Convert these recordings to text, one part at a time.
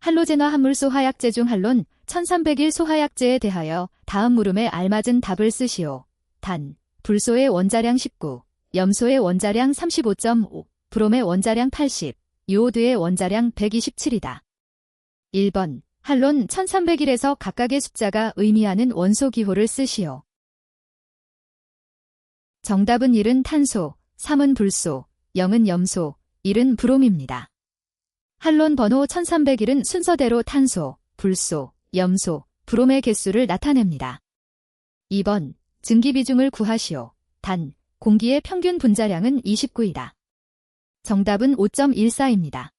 할로제너 함물소 화약제 중 할론 1301 소화약제에 대하여 다음 물음에 알맞은 답을 쓰시오. 단, 불소의 원자량 19, 염소의 원자량 35.5, 브롬의 원자량 80, 요오드의 원자량 127이다. 1번, 할론 1301에서 각각의 숫자가 의미하는 원소 기호를 쓰시오. 정답은 1은 탄소, 3은 불소, 0은 염소, 1은 브롬입니다. 할론 번호 1301은 순서대로 탄소, 불소, 염소, 브롬의 개수를 나타냅니다. 2번, 증기 비중을 구하시오. 단, 공기의 평균 분자량은 29이다. 정답은 5.14입니다.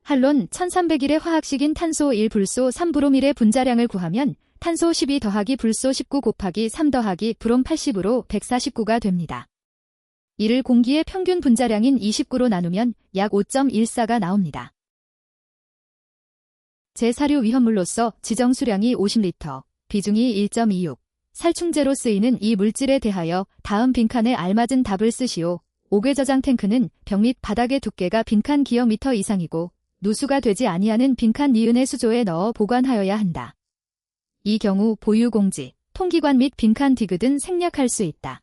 할론 1301의 화학식인 탄소 1 불소 3 브롬 1의 분자량을 구하면 탄소 12 더하기 불소 19 곱하기 3 더하기 브롬 80으로 149가 됩니다. 이를 공기의 평균 분자량인 29로 나누면 약 5.14가 나옵니다. 제사료 위험물로서 지정 수량이 50리터, 비중이 1.26, 살충제로 쓰이는 이 물질에 대하여 다음 빈칸에 알맞은 답을 쓰시오. 옥외 저장 탱크는 벽 및 바닥의 두께가 빈칸 기역 미터 이상이고 누수가 되지 아니하는 빈칸 니은의 수조에 넣어 보관하여야 한다. 이 경우 보유공지, 통기관 및 빈칸 디귿은 생략할 수 있다.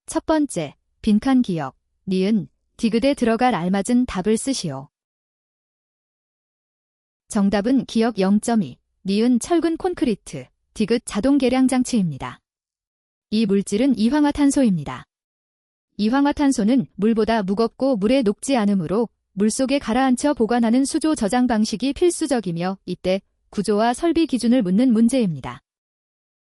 첫 번째, 빈칸 기역, 니은, 디귿에 들어갈 알맞은 답을 쓰시오. 정답은 기역 0.2, 니은 철근 콘크리트, 디귿 자동 계량 장치입니다. 이 물질은 이황화탄소입니다. 이황화탄소는 물보다 무겁고 물에 녹지 않으므로 물속에 가라앉혀 보관하는 수조 저장 방식이 필수적이며 이때 구조와 설비 기준을 묻는 문제입니다.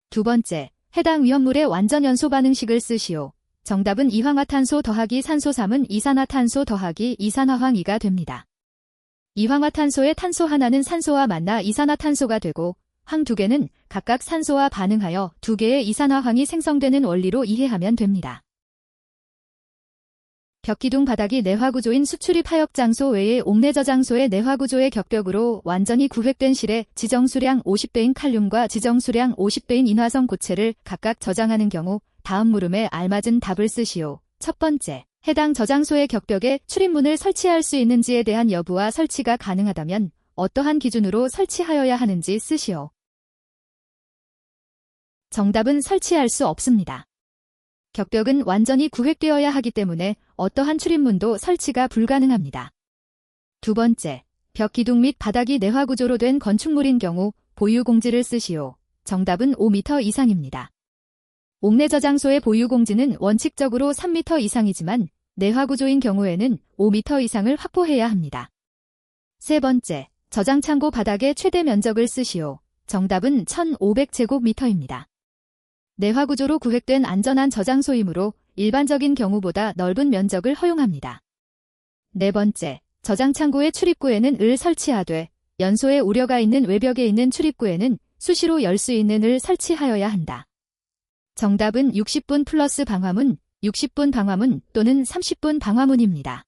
두 번째, 해당 위험물의 완전 연소 반응식을 쓰시오. 정답은 이황화탄소 더하기 산소 3은 이산화탄소 더하기 이산화황 2가 됩니다. 이황화탄소의 탄소 하나는 산소와 만나 이산화탄소가 되고 황 두 개는 각각 산소와 반응하여 두 개의 이산화황이 생성되는 원리로 이해하면 됩니다. 벽기둥 바닥이 내화구조인 수출입 하역 장소 외에 옥내 저장소의 내화구조의 격벽으로 완전히 구획된 실에 지정수량 50배인 칼륨과 지정수량 50배인 인화성 고체를 각각 저장하는 경우 다음 물음에 알맞은 답을 쓰시오. 첫 번째, 해당 저장소의 격벽에 출입문을 설치할 수 있는지에 대한 여부와 설치가 가능하다면 어떠한 기준으로 설치하여야 하는지 쓰시오. 정답은 설치할 수 없습니다. 격벽은 완전히 구획되어야 하기 때문에 어떠한 출입문도 설치가 불가능합니다. 두 번째, 벽 기둥 및 바닥이 내화구조로 된 건축물인 경우 보유공지를 쓰시오. 정답은 5m 이상입니다. 옥내 저장소의 보유공지는 원칙적으로 3m 이상이지만 내화구조인 경우에는 5m 이상을 확보해야 합니다. 세 번째, 저장창고 바닥의 최대 면적을 쓰시오. 정답은 1500제곱미터입니다. 내화구조로 구획된 안전한 저장소이므로 일반적인 경우보다 넓은 면적을 허용합니다. 네 번째, 저장창고의 출입구에는 을 설치하되 연소의 우려가 있는 외벽에 있는 출입구에는 수시로 열 수 있는 을 설치하여야 한다. 정답은 60분 플러스 방화문, 60분 방화문 또는 30분 방화문입니다.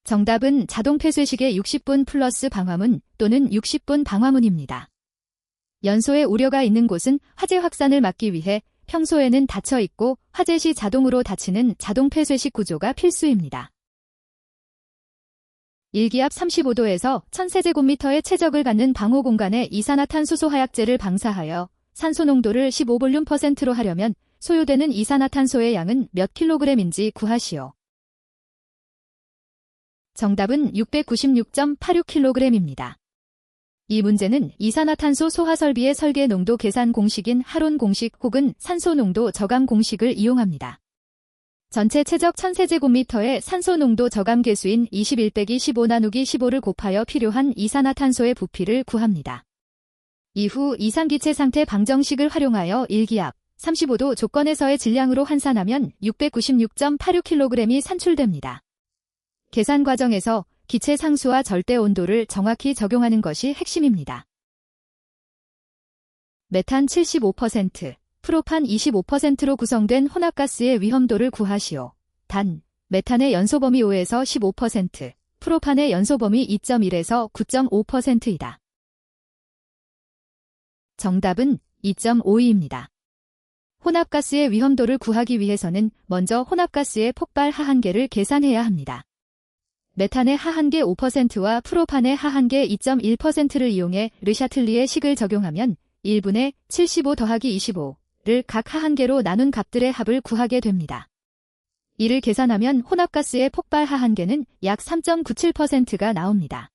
정답은 자동 폐쇄식의 60분 플러스 방화문 또는 60분 방화문입니다. 연소의 우려가 있는 곳은 화재 확산을 막기 위해 평소에는 닫혀 있고 화재 시 자동으로 닫히는 자동 폐쇄식 구조가 필수입니다. 일기압 35도에서 1000세제곱미터의 최적을 갖는 방호 공간에 이산화탄소소 화약제를 방사하여 산소 농도를 15볼륨%로 하려면 소요되는 이산화탄소의 양은 몇 킬로그램인지 구하시오. 정답은 696.86kg입니다. 이 문제는 이산화탄소 소화 설비의 설계 농도 계산 공식인 하론 공식 혹은 산소 농도 저감 공식을 이용합니다. 전체 최적 1000세제곱미터의 산소 농도 저감 계수인 21-15 나누기 15를 곱하여 필요한 이산화탄소의 부피를 구합니다. 이후 이산기체 상태 방정식을 활용하여 일기압 35도 조건에서의 질량으로 환산하면 696.86kg이 산출됩니다. 계산 과정에서 기체 상수와 절대 온도를 정확히 적용하는 것이 핵심입니다. 메탄 75%, 프로판 25%로 구성된 혼합가스의 위험도를 구하시오. 단, 메탄의 연소범위 5에서 15%, 프로판의 연소범위 2.1에서 9.5%이다. 정답은 2.52입니다. 혼합가스의 위험도를 구하기 위해서는 먼저 혼합가스의 폭발 하한계를 계산해야 합니다. 메탄의 하한계 5%와 프로판의 하한계 2.1%를 이용해 르샤틀리의 식을 적용하면 1분의 75 더하기 25를 각 하한계로 나눈 값들의 합을 구하게 됩니다. 이를 계산하면 혼합가스의 폭발 하한계는 약 3.97%가 나옵니다.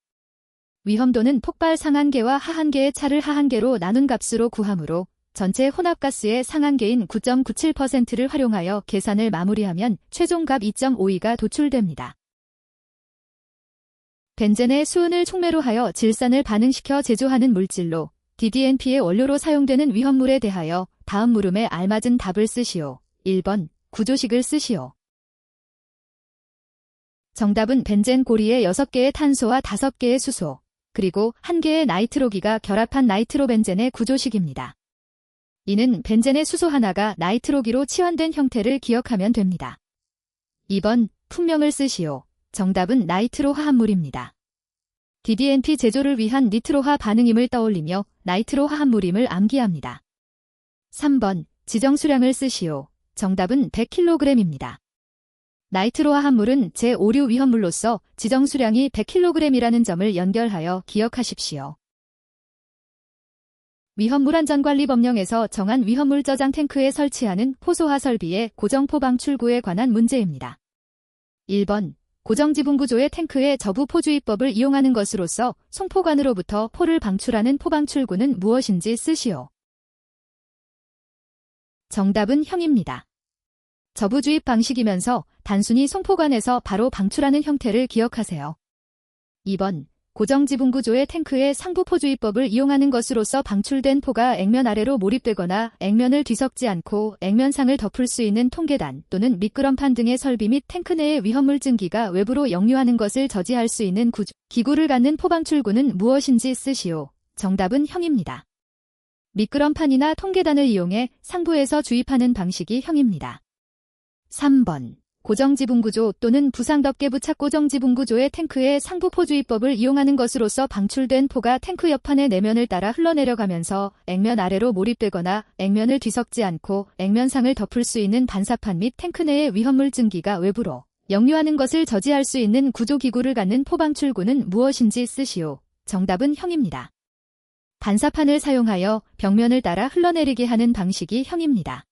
위험도는 폭발 상한계와 하한계의 차를 하한계로 나눈 값으로 구하므로 전체 혼합가스의 상한계인 9.97%를 활용하여 계산을 마무리하면 최종값 2.52가 도출됩니다. 벤젠의 수은을 촉매로 하여 질산을 반응시켜 제조하는 물질로 DDNP의 원료로 사용되는 위험물에 대하여 다음 물음에 알맞은 답을 쓰시오. 1번 구조식을 쓰시오. 정답은 벤젠 고리에 6개의 탄소와 5개의 수소, 그리고 1개의 나이트로기가 결합한 나이트로벤젠의 구조식입니다. 이는 벤젠의 수소 하나가 나이트로기로 치환된 형태를 기억하면 됩니다. 2번 풍명을 쓰시오. 정답은 나이트로 화합물입니다. DDNP 제조를 위한 니트로화 반응임을 떠올리며 나이트로 화합물임을 암기합니다. 3번 지정수량을 쓰시오. 정답은 100kg입니다. 나이트로 화합물은 제5류 위험물로서 지정수량이 100kg이라는 점을 연결하여 기억하십시오. 위험물안전관리법령에서 정한 위험물 저장 탱크에 설치하는 포소화 설비의 고정포 방출구에 관한 문제입니다. 1번 고정지붕구조의 탱크의 저부 포주입법을 이용하는 것으로서 송포관으로부터 포를 방출하는 포방출구는 무엇인지 쓰시오. 정답은 형입니다. 저부주입 방식이면서 단순히 송포관에서 바로 방출하는 형태를 기억하세요. 2번 고정지붕구조의 탱크의 상부 포주입법을 이용하는 것으로서 방출된 포가 액면 아래로 몰입되거나 액면을 뒤섞지 않고 액면상을 덮을 수 있는 통계단 또는 미끄럼판 등의 설비 및 탱크 내의 위험물 증기가 외부로 역류하는 것을 저지할 수 있는 기구를 갖는 포방출구는 무엇인지 쓰시오. 정답은 형입니다. 미끄럼판이나 통계단을 이용해 상부에서 주입하는 방식이 형입니다. 3번 고정지붕구조 또는 부상덮개 부착 고정지붕구조의 탱크의 상부 포주입법을 이용하는 것으로서 방출된 포가 탱크 옆판의 내면을 따라 흘러내려가면서 액면 아래로 몰입되거나 액면을 뒤섞지 않고 액면상을 덮을 수 있는 반사판 및 탱크 내의 위험물 증기가 외부로 역류하는 것을 저지할 수 있는 구조기구를 갖는 포방출구는 무엇인지 쓰시오. 정답은 형입니다. 반사판을 사용하여 벽면을 따라 흘러내리게 하는 방식이 형입니다.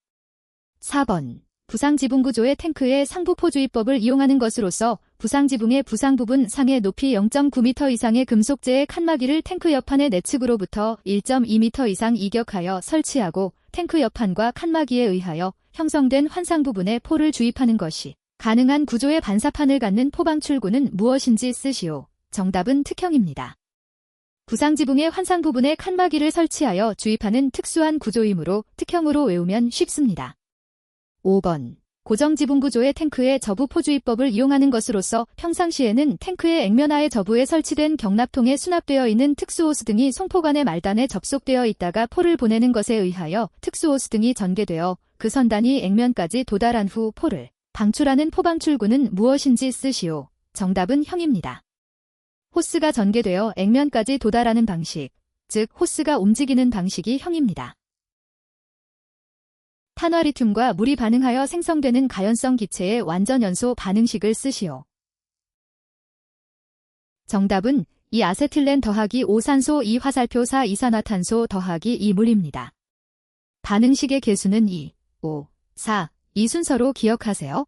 4번 부상지붕구조의 탱크의 상부 포주입법을 이용하는 것으로서 부상지붕의 부상부분 상의 높이 0.9m 이상의 금속재의 칸막이를 탱크 옆판의 내측으로부터 1.2m 이상 이격하여 설치하고 탱크 옆판과 칸막이에 의하여 형성된 환상 부분에 포를 주입하는 것이 가능한 구조의 반사판을 갖는 포방출구는 무엇인지 쓰시오. 정답은 특형입니다. 부상지붕의 환상 부분에 칸막이를 설치하여 주입하는 특수한 구조이므로 특형으로 외우면 쉽습니다. 5번 고정지붕구조의 탱크의 저부 포주입법을 이용하는 것으로서 평상시에는 탱크의 액면하의 저부에 설치된 경납통에 수납되어 있는 특수호스 등이 송포관의 말단에 접속되어 있다가 포를 보내는 것에 의하여 특수호스 등이 전개되어 그 선단이 액면까지 도달한 후 포를 방출하는 포방출구는 무엇인지 쓰시오. 정답은 형입니다. 호스가 전개되어 액면까지 도달하는 방식, 즉 호스가 움직이는 방식이 형입니다. 탄화리튬과 물이 반응하여 생성되는 가연성 기체의 완전연소 반응식을 쓰시오. 정답은 2아세틸렌 더하기 5산소 2화살표 4이산화탄소 더하기 2물입니다. 반응식의 개수는 2, 5, 4, 이 순서로 기억하세요.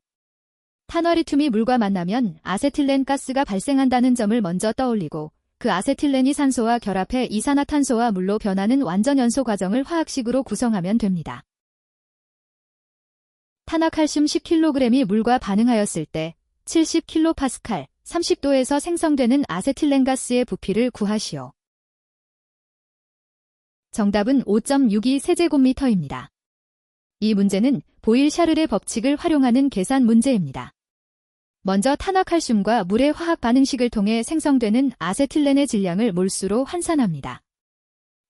탄화리튬이 물과 만나면 아세틸렌 가스가 발생한다는 점을 먼저 떠올리고 그 아세틸렌이 산소와 결합해 이산화탄소와 물로 변하는 완전연소 과정을 화학식으로 구성하면 됩니다. 탄화칼슘 10kg이 물과 반응하였을 때 70kPa, 30도에서 생성되는 아세틸렌 가스의 부피를 구하시오. 정답은 5.62 세제곱미터입니다. 이 문제는 보일-샤를의 법칙을 활용하는 계산 문제입니다. 먼저 탄화칼슘과 물의 화학 반응식을 통해 생성되는 아세틸렌의 질량을 몰수로 환산합니다.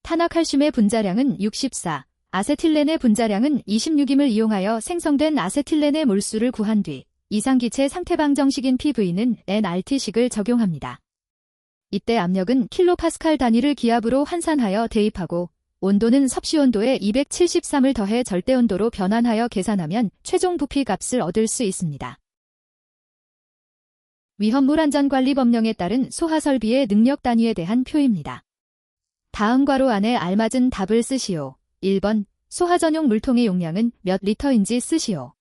탄화칼슘의 분자량은 64, 아세틸렌의 분자량은 26임을 이용하여 생성된 아세틸렌의 몰수를 구한 뒤 이상기체 상태방정식인 PV는 nRT식을 적용합니다. 이때 압력은 킬로파스칼 단위를 기압으로 환산하여 대입하고 온도는 섭씨온도에 273을 더해 절대온도로 변환하여 계산하면 최종 부피 값을 얻을 수 있습니다. 위험물안전관리법령에 따른 소하설비의 능력 단위에 대한 표입니다. 다음 괄호 안에 알맞은 답을 쓰시오. 1번, 소하 전용 물통의 용량은 몇 리터인지 쓰시오.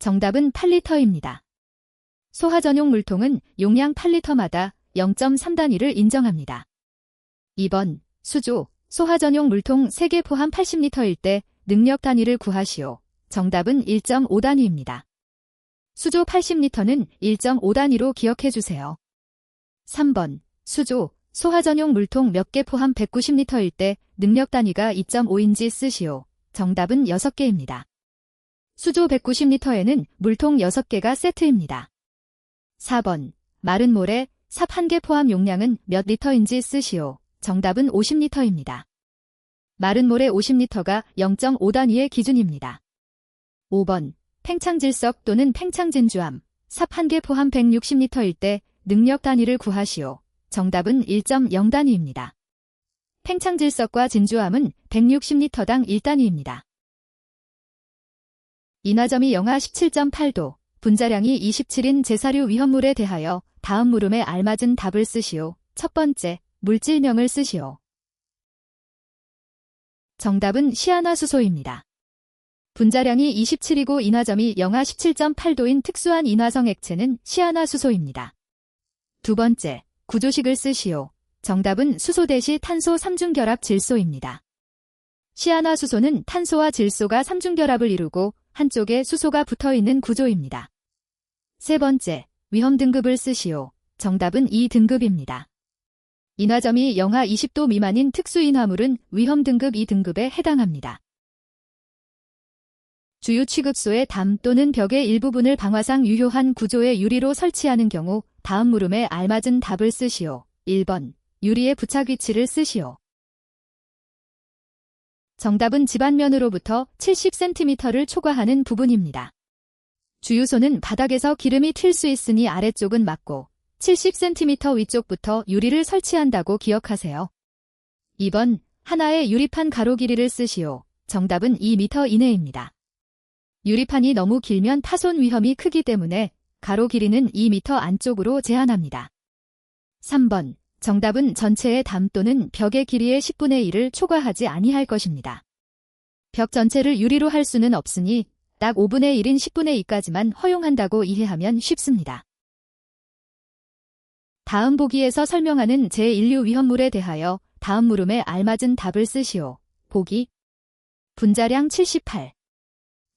정답은 8리터입니다. 소하 전용 물통은 용량 8리터마다 0.3단위를 인정합니다. 2번, 수조, 소하 전용 물통 3개 포함 80리터일 때 능력 단위를 구하시오. 정답은 1.5단위입니다. 수조 80리터는 1.5단위로 기억해주세요. 3번, 수조, 소하 전용 물통 몇 개 포함 190리터일 때 능력 단위가 2.5인지 쓰시오. 정답은 6개입니다. 수조 190리터에는 물통 6개가 세트입니다. 4번, 마른 모래, 삽 1개 포함 용량은 몇 리터인지 쓰시오. 정답은 50리터입니다. 마른 모래 50리터가 0.5단위의 기준입니다. 5번, 팽창질석 또는 팽창진주암, 삽 1개 포함 160리터일 때 능력 단위를 구하시오. 정답은 1.0단위입니다. 팽창질석과 진주암은 160리터당 1단위입니다. 인화점이 영하 17.8도, 분자량이 27인 제사류 위험물에 대하여 다음 물음에 알맞은 답을 쓰시오. 첫 번째, 물질명을 쓰시오. 정답은 시아나수소입니다. 분자량이 27이고 인화점이 영하 17.8도인 특수한 인화성 액체는 시아나수소입니다. 두 번째, 구조식을 쓰시오. 정답은 수소 대시 탄소 3중결합 질소입니다. 시아나수소는 탄소와 질소가 3중결합을 이루고 한쪽에 수소가 붙어있는 구조입니다. 세 번째, 위험 등급을 쓰시오. 정답은 2등급입니다. 인화점이 영하 20도 미만인 특수인화물은 위험 등급 2등급에 해당합니다. 주유 취급소의 담 또는 벽의 일부분을 방화상 유효한 구조의 유리로 설치하는 경우 다음 물음에 알맞은 답을 쓰시오. 1번, 유리의 부착 위치를 쓰시오. 정답은 집안면으로부터 70cm를 초과하는 부분입니다. 주유소는 바닥에서 기름이 튈 수 있으니 아래쪽은 막고 70cm 위쪽부터 유리를 설치한다고 기억하세요. 2번, 하나의 유리판 가로 길이를 쓰시오. 정답은 2m 이내입니다. 유리판이 너무 길면 파손 위험이 크기 때문에 가로 길이는 2m 안쪽으로 제한합니다. 3번, 정답은 전체의 담 또는 벽의 길이의 10분의 1을 초과하지 아니할 것입니다. 벽 전체를 유리로 할 수는 없으니 딱 5분의 1인 10분의 2까지만 허용한다고 이해하면 쉽습니다. 다음 보기에서 설명하는 제1류 위험물에 대하여 다음 물음에 알맞은 답을 쓰시오. 보기, 분자량 78,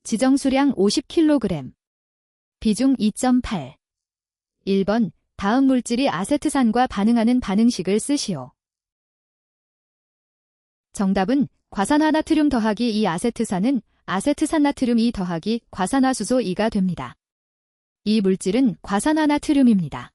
지정수량 50kg, 비중 2.8. 1번, 다음 물질이 아세트산과 반응하는 반응식을 쓰시오. 정답은 과산화나트륨 더하기 2 아세트산은 아세트산나트륨 2 더하기 과산화수소 2가 됩니다. 이 물질은 과산화나트륨입니다.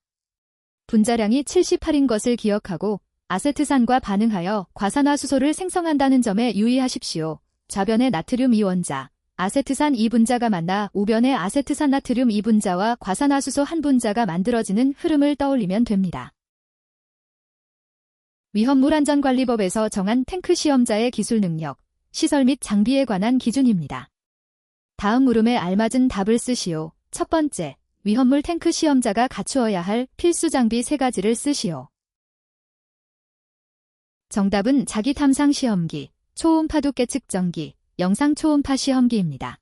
분자량이 78인 것을 기억하고 아세트산과 반응하여 과산화수소를 생성한다는 점에 유의하십시오. 좌변의 나트륨 2원자, 아세트산 2분자가 만나 우변의 아세트산 나트륨 2분자와 과산화수소 1분자가 만들어지는 흐름을 떠올리면 됩니다. 위험물안전관리법에서 정한 탱크 시험자의 기술 능력, 시설 및 장비에 관한 기준입니다. 다음 물음에 알맞은 답을 쓰시오. 첫 번째, 위험물 탱크 시험자가 갖추어야 할 필수 장비 3가지를 쓰시오. 정답은 자기탐상 시험기, 초음파두께 측정기, 영상 초음파 시험기입니다.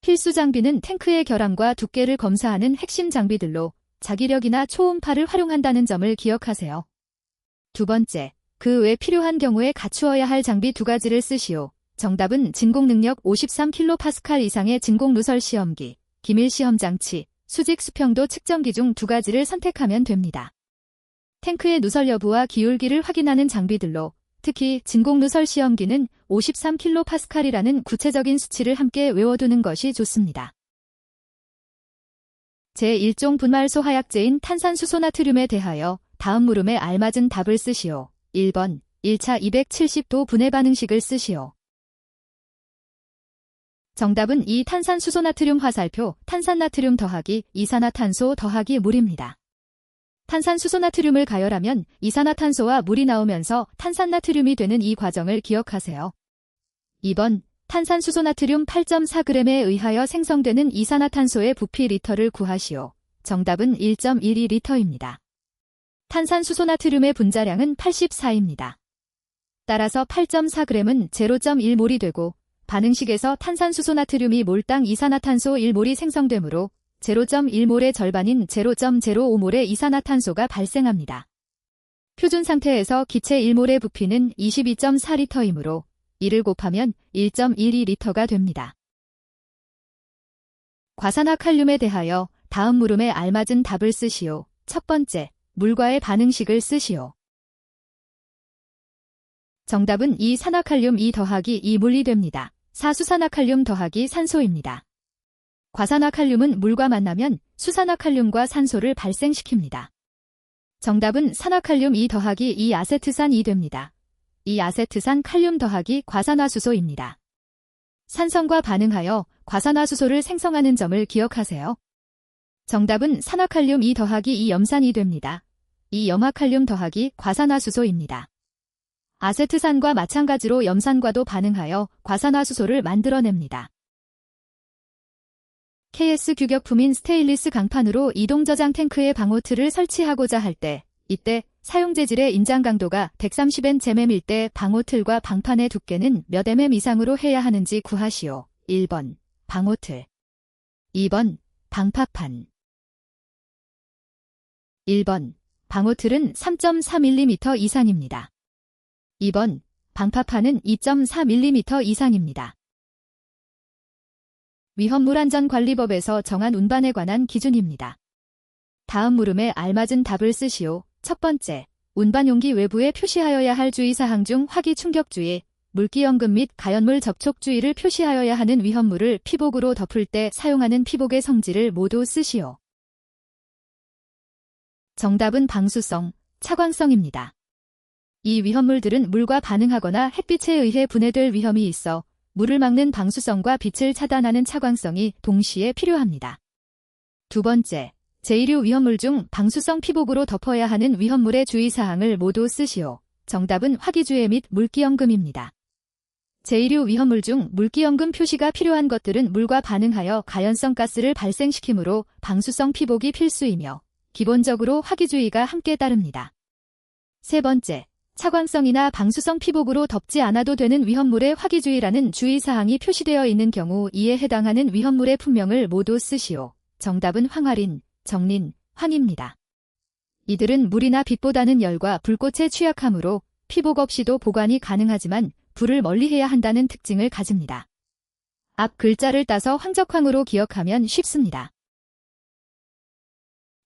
필수 장비는 탱크의 결함과 두께를 검사하는 핵심 장비들로 자기력이나 초음파를 활용한다는 점을 기억하세요. 두 번째, 그 외 필요한 경우에 갖추어야 할 장비 2가지를 쓰시오. 정답은 진공능력 53kPa 이상의 진공 누설 시험기, 기밀 시험 장치, 수직 수평도 측정기 중 2가지를 선택하면 됩니다. 탱크의 누설 여부와 기울기를 확인하는 장비들로 특히 진공 누설 시험기는 53kPa이라는 구체적인 수치를 함께 외워두는 것이 좋습니다. 제1종 분말소 화약제인 탄산수소나트륨에 대하여 다음 물음에 알맞은 답을 쓰시오. 1번, 1차 270도 분해 반응식을 쓰시오. 정답은 이 탄산수소나트륨 화살표 탄산나트륨 더하기 이산화탄소 더하기 물입니다. 탄산수소나트륨을 가열하면 이산화탄소와 물이 나오면서 탄산나트륨이 되는 이 과정을 기억하세요. 2번, 탄산수소나트륨 8.4g에 의하여 생성되는 이산화탄소의 부피 리터를 구하시오. 정답은 1.12리터입니다. 탄산수소나트륨의 분자량은 84입니다. 따라서 8.4g은 0.1몰이 되고 반응식에서 탄산수소나트륨이 몰당 이산화탄소 1몰이 생성되므로 0.1몰의 절반인 0.05몰의 이산화탄소가 발생합니다. 표준 상태에서 기체 1몰의 부피는 22.4리터이므로 이를 곱하면 1.12리터가 됩니다. 과산화칼륨에 대하여 다음 물음에 알맞은 답을 쓰시오. 첫 번째, 물과의 반응식을 쓰시오. 정답은 2산화칼륨 2 더하기 2물이 됩니다. 4수산화칼륨 더하기 산소입니다. 과산화칼륨은 물과 만나면 수산화칼륨과 산소를 발생시킵니다. 정답은 산화칼륨 2 더하기 2아세트산 2 됩니다. 2아세트산 칼륨 더하기 과산화수소입니다. 산성과 반응하여 과산화수소를 생성하는 점을 기억하세요. 정답은 산화칼륨 2 더하기 2염산이 됩니다. 2염화칼륨 더하기 과산화수소입니다. 아세트산과 마찬가지로 염산과도 반응하여 과산화수소를 만들어냅니다. KS 규격품인 스테인리스 강판으로 이동저장 탱크에 방호틀을 설치하고자 할 때, 이때 사용 재질의 인장 강도가 130Nm일 때 방호틀과 방판의 두께는 몇 mm 이상으로 해야 하는지 구하시오. 1번 방호틀, 2번 방파판. 1번 방호틀은 3.4mm 이상입니다. 2번 방파판은 2.4mm 이상입니다. 위험물안전관리법에서 정한 운반에 관한 기준입니다. 다음 물음에 알맞은 답을 쓰시오. 첫 번째, 운반용기 외부에 표시하여야 할 주의사항 중 화기 충격주의, 물기연금 및 가연물 접촉주의를 표시하여야 하는 위험물을 피복으로 덮을 때 사용하는 피복의 성질을 모두 쓰시오. 정답은 방수성, 차광성입니다. 이 위험물들은 물과 반응하거나 햇빛에 의해 분해될 위험이 있어 물을 막는 방수성과 빛을 차단하는 차광성이 동시에 필요합니다. 두 번째, 제1류 위험물 중 방수성 피복으로 덮어야 하는 위험물의 주의사항을 모두 쓰시오. 정답은 화기주의 및 물기연금입니다. 제1류 위험물 중 물기연금 표시가 필요한 것들은 물과 반응하여 가연성 가스를 발생시키므로 방수성 피복이 필수이며 기본적으로 화기주의가 함께 따릅니다. 세 번째, 차광성이나 방수성 피복으로 덮지 않아도 되는 위험물의 화기주의라는 주의사항이 표시되어 있는 경우 이에 해당하는 위험물의 품명을 모두 쓰시오. 정답은 황화린, 정린, 황입니다. 이들은 물이나 빛보다는 열과 불꽃에 취약하므로 피복 없이도 보관이 가능하지만 불을 멀리해야 한다는 특징을 가집니다. 앞 글자를 따서 황적황으로 기억하면 쉽습니다.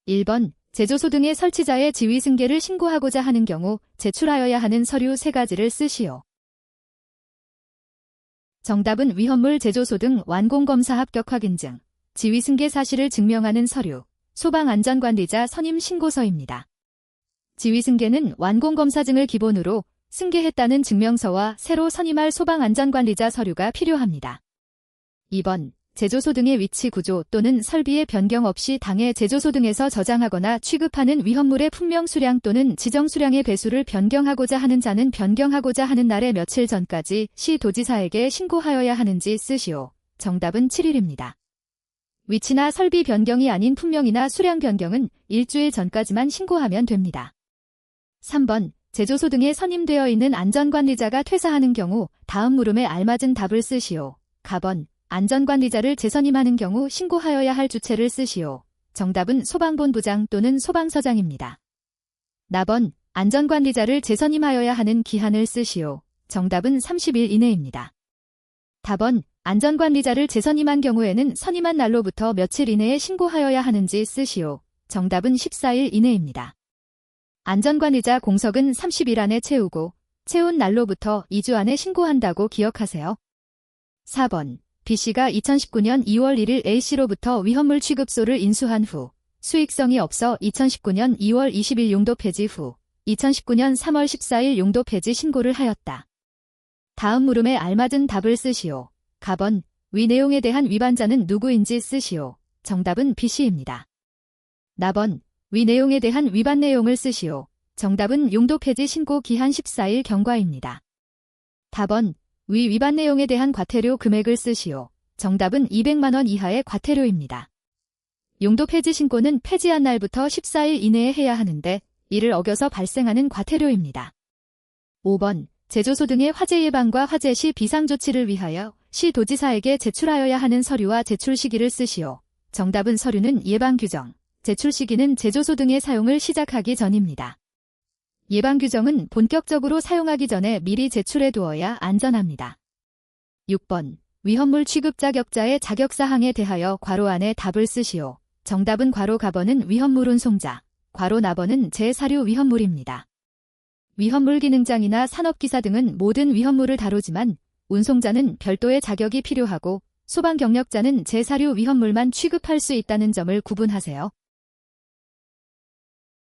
1번, 제조소 등의 설치자의 지위승계를 신고하고자 하는 경우 제출하여야 하는 서류 3가지를 쓰시오. 정답은 위험물 제조소 등 완공검사 합격 확인증, 지위승계 사실을 증명하는 서류, 소방안전관리자 선임 신고서입니다. 지위승계는 완공검사증을 기본으로 승계했다는 증명서와 새로 선임할 소방안전관리자 서류가 필요합니다. 2번, 제조소 등의 위치 구조 또는 설비의 변경 없이 당해 제조소 등에서 저장하거나 취급하는 위험물의 품명 수량 또는 지정 수량의 배수를 변경하고자 하는 자는 변경하고자 하는 날의 며칠 전까지 시 도지사에게 신고하여야 하는지 쓰시오. 정답은 7일입니다. 위치나 설비 변경이 아닌 품명이나 수량 변경은 일주일 전까지만 신고하면 됩니다. 3번, 제조소 등에 선임되어 있는 안전관리자가 퇴사하는 경우 다음 물음에 알맞은 답을 쓰시오. 가번, 안전관리자를 재선임하는 경우 신고하여야 할 주체를 쓰시오. 정답은 소방본부장 또는 소방서장입니다. 나번, 안전관리자를 재선임하여야 하는 기한을 쓰시오. 정답은 30일 이내입니다. 다번, 안전관리자를 재선임한 경우에는 선임한 날로부터 며칠 이내에 신고하여야 하는지 쓰시오. 정답은 14일 이내입니다. 안전관리자 공석은 30일 안에 채우고 채운 날로부터 2주 안에 신고한다고 기억하세요. 4번, B씨가 2019년 2월 1일 A씨로부터 위험물 취급소를 인수한 후 수익성이 없어 2019년 2월 20일 용도 폐지 후 2019년 3월 14일 용도 폐지 신고를 하였다. 다음 물음에 알맞은 답을 쓰시오. 가번, 위 내용에 대한 위반자는 누구인지 쓰시오. 정답은 B씨입니다. 나번, 위 내용에 대한 위반 내용을 쓰시오. 정답은 용도 폐지 신고 기한 14일 경과입니다. 다번, 위 위반 내용에 대한 과태료 금액을 쓰시오. 정답은 200만 원 이하의 과태료입니다. 용도 폐지 신고는 폐지한 날부터 14일 이내에 해야 하는데 이를 어겨서 발생하는 과태료입니다. 5번. 제조소 등의 화재 예방과 화재 시 비상조치를 위하여 시 도지사에게 제출하여야 하는 서류와 제출 시기를 쓰시오. 정답은 서류는 예방규정, 제출 시기는 제조소 등의 사용을 시작하기 전입니다. 예방규정은 본격적으로 사용하기 전에 미리 제출해 두어야 안전합니다. 6번. 위험물 취급 자격자의 자격사항에 대하여 괄호 안에 답을 쓰시오. 정답은 괄호 가번은 위험물 운송자, 괄호 나번은 제사류 위험물입니다. 위험물 기능장이나 산업기사 등은 모든 위험물을 다루지만 운송자는 별도의 자격이 필요하고 소방 경력자는 제사류 위험물만 취급할 수 있다는 점을 구분하세요.